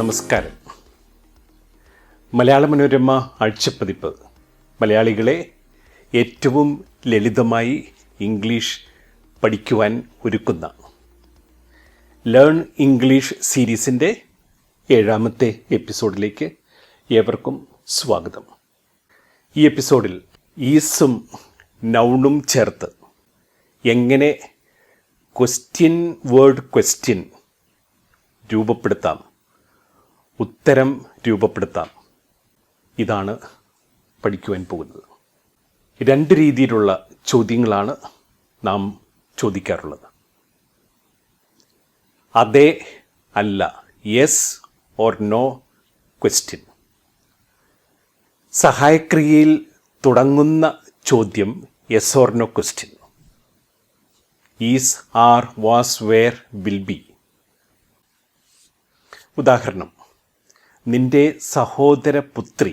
നമസ്കാരം. മലയാള മനോരമ ആഴ്ചപ്പതിപ്പ് മലയാളികളെ ഏറ്റവും ലളിതമായി ഇംഗ്ലീഷ് പഠിക്കുവാൻ ഒരുക്കുന്ന ലേൺ ഇംഗ്ലീഷ് സീരീസിൻ്റെ 7ാമത്തെ എപ്പിസോഡിലേക്ക് ഏവർക്കും സ്വാഗതം. ഈ എപ്പിസോഡിൽ ഈസും നൗണും ചേർത്ത് എങ്ങനെ ക്വസ്റ്റ്യൻ വേർഡ് ക്വസ്റ്റ്യൻ രൂപപ്പെടുത്താം, ഉത്തരം രൂപപ്പെടുത്താം, ഇതാണ് പഠിക്കുവാൻ പോകുന്നത്. 2 രീതിയിലുള്ള ചോദ്യങ്ങളാണ് നാം ചോദിക്കാറുള്ളത്. അതെ അല്ല, യെസ് ഓർ നോ ക്വസ്റ്റ്യൻ. സഹായക്രിയയിൽ തുടങ്ങുന്ന ചോദ്യം yes or no question. Is, are, was, were, will be. ഉദാഹരണം: നിന്റെ സഹോദരപുത്രി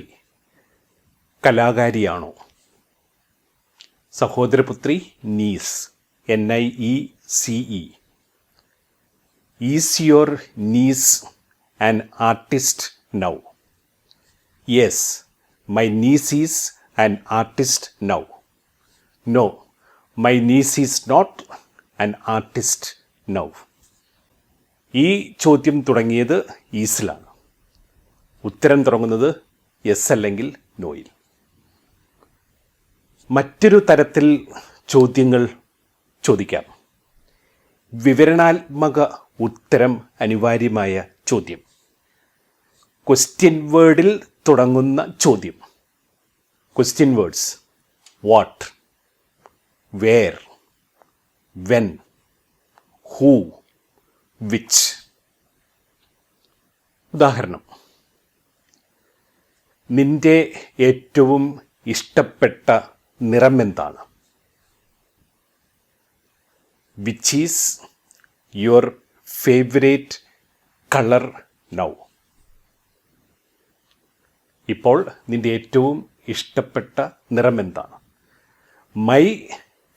കലാകാരിയാണോ? സഹോദരപുത്രി niece, NIECE. Is your niece an artist now? Yes, my niece is an artist now. No, my niece is not an artist now. ഈ ചോദ്യം തുടങ്ങിയത് ഈസിലാണ്. ഉത്തരം തുടങ്ങുന്നത് യെസ് അല്ലെങ്കിൽ നോയിൽ. മറ്റൊരു തരത്തിൽ ചോദ്യങ്ങൾ ചോദിക്കാം. വിവരണാത്മക ഉത്തരം അനിവാര്യമായ ചോദ്യം. ക്വസ്റ്റ്യൻ വേർഡിൽ തുടങ്ങുന്ന ചോദ്യം. Question words: what, where, when, who, which. ഉദാഹരണം: നിന്റെ ഏറ്റവും ഇഷ്ടപ്പെട്ട നിറമെന്താണ്? Which is your favourite colour now? ഇപ്പോൾ നിന്റെ ഏറ്റവും ഇഷ്ടപ്പെട്ട നിറമെന്താണ്? My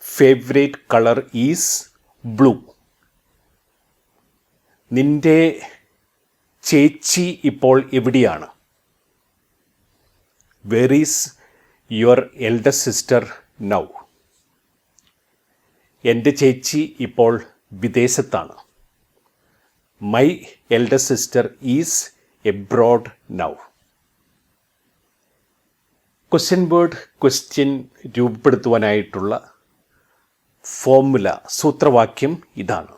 favourite colour is blue. നിന്റെ ചേച്ചി ഇപ്പോൾ എവിടെയാണ്? Where is your eldest sister now? എൻ്റെ ചേച്ചി ഇപ്പോൾ വിദേശത്താണ്. My eldest sister is abroad now. Question word question രൂപപ്പെടുത്തുവാനായിട്ടുള്ള ഫോർമുല, സൂത്രവാക്യം ഇതാണ്: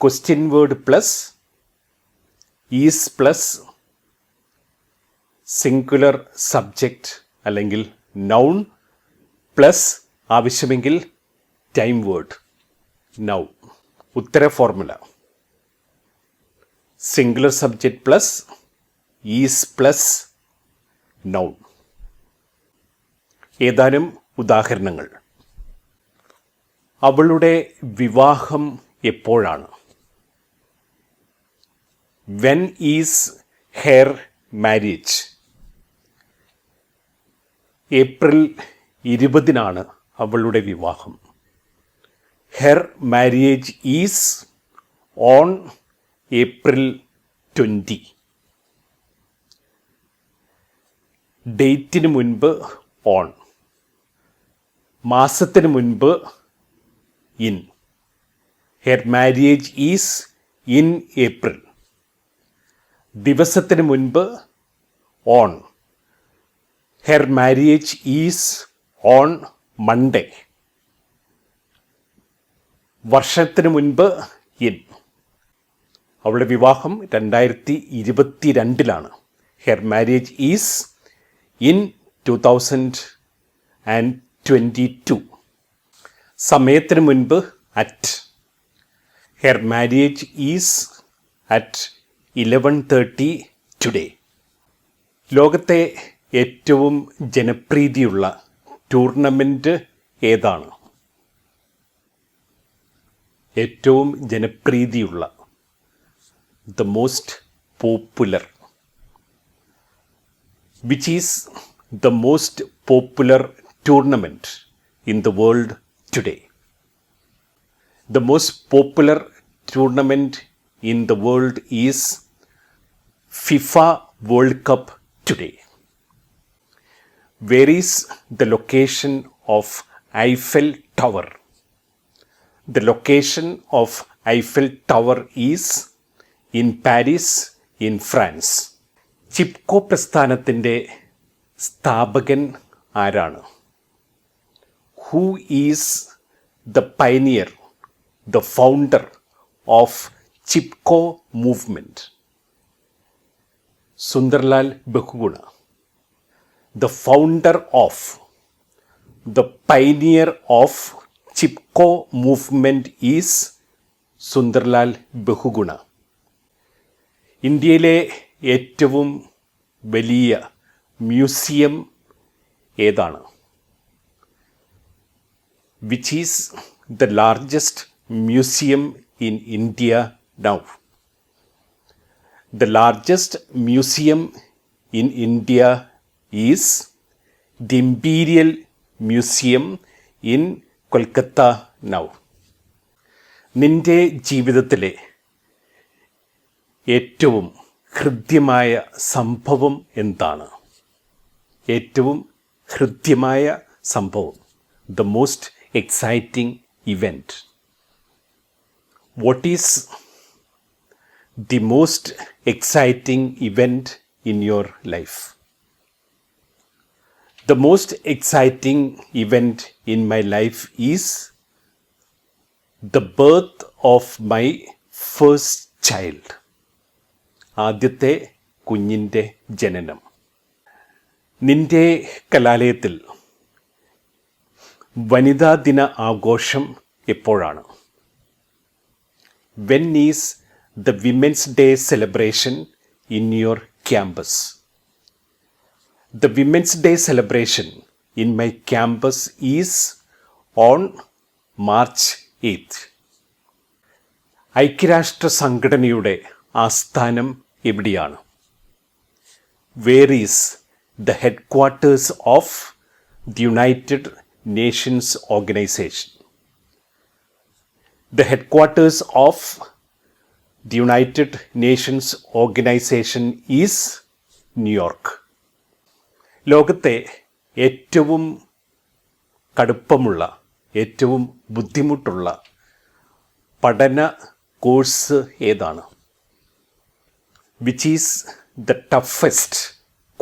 question word plus is plus singular subject അല്ലെങ്കിൽ നൗൺ പ്ലസ് ആവശ്യമെങ്കിൽ ടൈം വേർഡ് നൗ. ഉത്തര formula: singular subject plus is plus noun. ഏതാനും ഉദാഹരണങ്ങൾ. അവളുടെ വിവാഹം എപ്പോഴാണ്? When is her marriage? April 20 അവളുടെ വിവാഹം. Her marriage is on April 20. ഡേറ്റിന് മുൻപ് ഓൺ, മാസത്തിന് മുൻപ് in. Her marriage is in April. ദിവസത്തിന് മുൻപ് on. Her marriage is on Monday. വർഷത്തിന് മുൻപ് ഇൻ. അവളുടെ വിവാഹം 2022. Her marriage is in 2022. സമയത്തിന് മുൻപ് at. Her marriage is at 11:30 today. ലോകത്തെ ഏറ്റവും ജനപ്രീതിയുള്ള ടൂർണമെൻറ്റ് ഏതാണ്? ഏറ്റവും ജനപ്രീതിയുള്ള, the most popular. Which is the most popular tournament in the world today? The most popular tournament in the world is FIFA World Cup today? Where is the location of Eiffel Tower? The location of Eiffel Tower is in Paris, in France. Chipko പ്രസ്ഥാനത്തിൻ്റെ സ്ഥാപകൻ ആരാണ്? Who is the pioneer, the founder of Chipko movement? Sunderlal Bahuguna. The founder of, the pioneer of Chipko movement is Sunderlal Bahuguna. ഇന്ത്യയിലെ ഏറ്റവും വലിയ museum ഏതാണ്? Which is the largest museum in India now? The largest museum in India is the Imperial Museum in Kolkata now. നിന്റെ ജീവിതത്തിലെ ഏറ്റവും ഹൃദ്യമായ സംഭവം എന്താണ്? ഏറ്റവും ഹൃദ്യമായ സംഭവം, the most exciting event. What is the most exciting event in your life? The most exciting event in my life is the birth of my first child. ആദ്യത്തെ കുഞ്ഞിൻ്റെ ജനനം. നിന്റെ കലാലയത്തിൽ വനിതാ ദിന ആഘോഷം എപ്പോഴാണ്? When is the Women's Day celebration in your campus? The Women's Day celebration in my campus is on March 8th. ഐക്യരാഷ്ട്ര സംഘടനയുടെ ആസ്ഥാനം എവിടെയാണ്? Where is the headquarters of the United Nations Organization? The headquarters of the United Nations Organization is New York. ലോകത്തെ ഏറ്റവും കടുപ്പമുള്ള, ഏറ്റവും ബുദ്ധിമുട്ടുള്ള പഠന course ഏതാണ്? Which is the toughest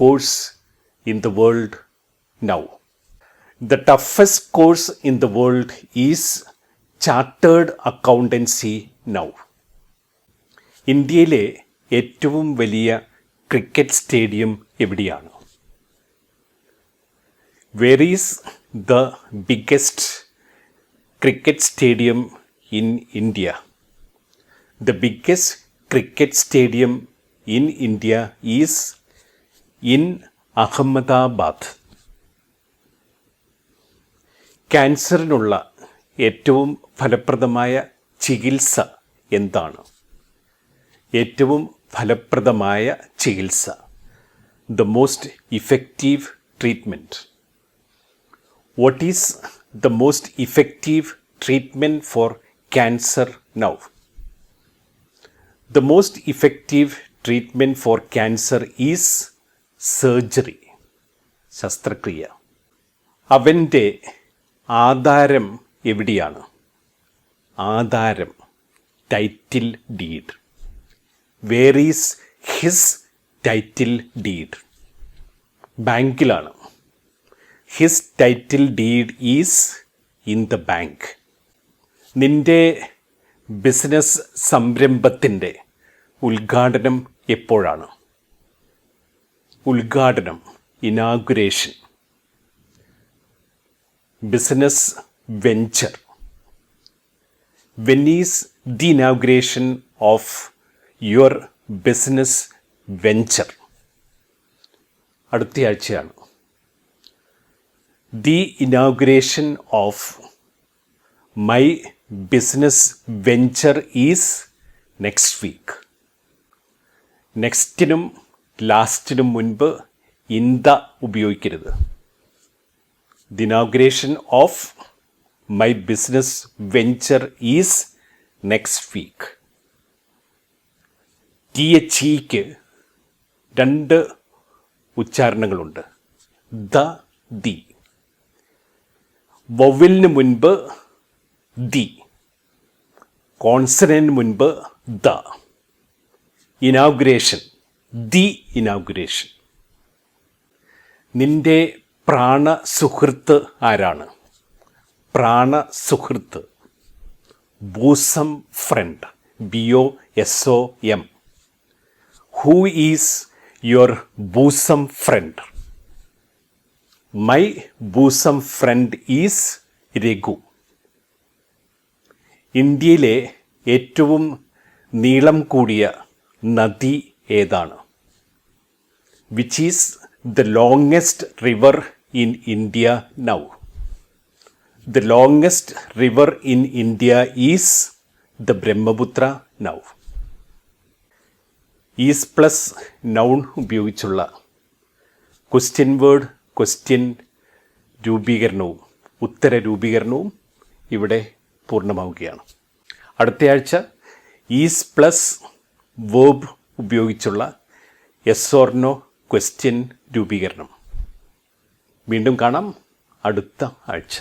course in the world now? The toughest course in the world is Chartered Accountancy now. ഇന്ത്യയിലെ ഏറ്റവും വലിയ cricket stadium എവിടെയാണ്? Where is the biggest cricket stadium in India? The biggest cricket stadium in India is in Ahmedabad. ക്യാൻസറിനുള്ള ഏറ്റവും ഫലപ്രദമായ ചികിത്സ എന്താണ്? ഏറ്റവും ഫലപ്രദമായ ചികിത്സ, the most effective treatment. What is the most effective treatment for cancer now? The most effective treatment for cancer is surgery, ശസ്ത്രക്രിയ. അവൻ്റെ ആധാരം എവിടെയാണ്? ആധാരം, title deed. Where is his title deed? ബാങ്കിലാണ്. His title deed is in the bank. നിന്റെ business സംരംഭത്തിൻ്റെ ഉദ്ഘാടനം എപ്പോഴാണ്? ഉദ്ഘാടനം, inauguration. Business venture. When is the inauguration of your business venture? അടുത്ത ആഴ്ചയാണ്. The inauguration of my business venture is next week. നെക്സ്റ്റിനും ലാസ്റ്റിനും മുൻപ് ഇന്ത ഉപയോഗിക്കരുത്. The inauguration of my business venture is next week. THEക്ക് രണ്ട് ഉച്ചാരണങ്ങളുണ്ട്. The, the. വൊവലിന് മുൻപ് the, കോൺസണന്റിന് മുൻപ് the. Inauguration, the inauguration. നിന്റെ പ്രാണസുഹൃത്ത് ആരാണ്? പ്രാണസുഹൃത്ത്, bosom friend, BOSOM. Who is your bosom friend? My bosom friend is Raghu. ഇന്ത്യയിലെ ഏറ്റവും നീളം കൂടിയ നദി ഏതാണ്? Which is the longest river in India now? The longest river in India is the Brahmaputra now. Is plus noun ഉപയോഗിച്ചുള്ള question word question രൂപീകരണവും ഉത്തര രൂപീകരണവും ഇവിടെ പൂർണ്ണമാവുകയാണ്. അടുത്തയാഴ്ച ഈസ് പ്ലസ് വേർബ് ഉപയോഗിച്ചുള്ള യെസ് ഓർ നോ ക്വസ്റ്റ്യൻ രൂപീകരണം. വീണ്ടും കാണാം അടുത്ത ആഴ്ച.